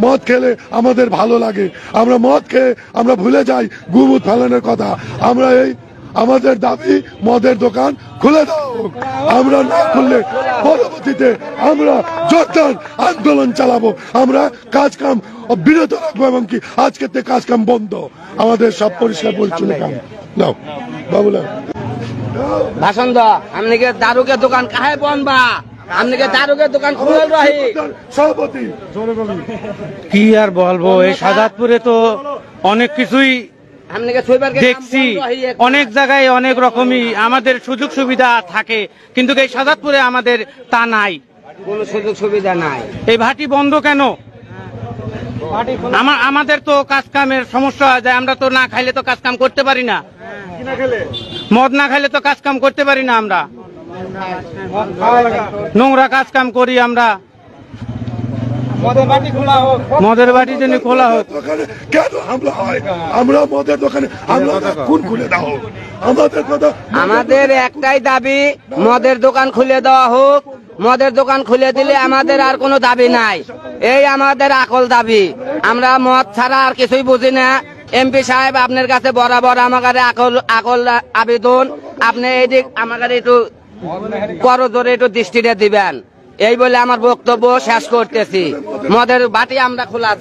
মদ খেলে আমাদের ভালো লাগে, আমরা মদ খেয়ে আমরা ভুলে যাই গুমুট ফেলানোর কথা। আমরা আমাদের দাবি মদের দোকান খুলে দাও, আমরা না খুললে পরবর্তীতে আমরা জোরদার আন্দোলন চালাবো, আমরা কাজ কাম বিরত রাখবো এবং কি আজকের থেকে কাজ কাম বন্ধ, আমাদের সব পরিষ্কার পরিচ্ছন্ন কাম নাও বাবুলা ভাষণ দাও। আপনি কি দারুকের দোকান কাহে বনবা? আপনি কি দারুকের দোকান খুলে রহি সভাপতি কি আর বলবো, এই সাজাদপুরে তো অনেক কিছুই দেখছি, অনেক জায়গায় অনেক রকমই আমাদের সুযোগ সুবিধা থাকে, কিন্তু এই সাজাদপুরে আমাদের তা নাই, কোনো সুযোগ সুবিধা নাই। এই ভাটি বন্ধ কেন? আমাদের তো কাজ কামের সমস্যা হয়ে যায়, আমরা তো না খাইলে তো কাজ কাম করতে পারি না, মদ না খাইলে তো কাজ কাম করতে পারি না, আমরা নোংরা কাজ কাম করি, আমরা মদের বাটি যেন খোলা হোক। কেন হামলা হয়? আমরা মদের দোকানে খুন খুলে দাও, আমাদের কথা। আমাদের একটাই দাবি, মদের দোকান খুলে দেওয়া হোক। মদের দোকান খুলে দিলে আমাদের আর কোনো দাবি নাই, এই আমাদের আকল দাবি। আমরা মদ ছাড়া আর কিছুই বুঝি না। এমপি সাহেব আপনার কাছে বরাবর আমাদের আকল আবেদন, আপনি এই দিক আমাদের একটু করজোরে একটু দৃষ্টিতে দিবেন, এই বলে আমার বক্তব্য শেষ করতেছি। মদের বাটি আমরা খোলা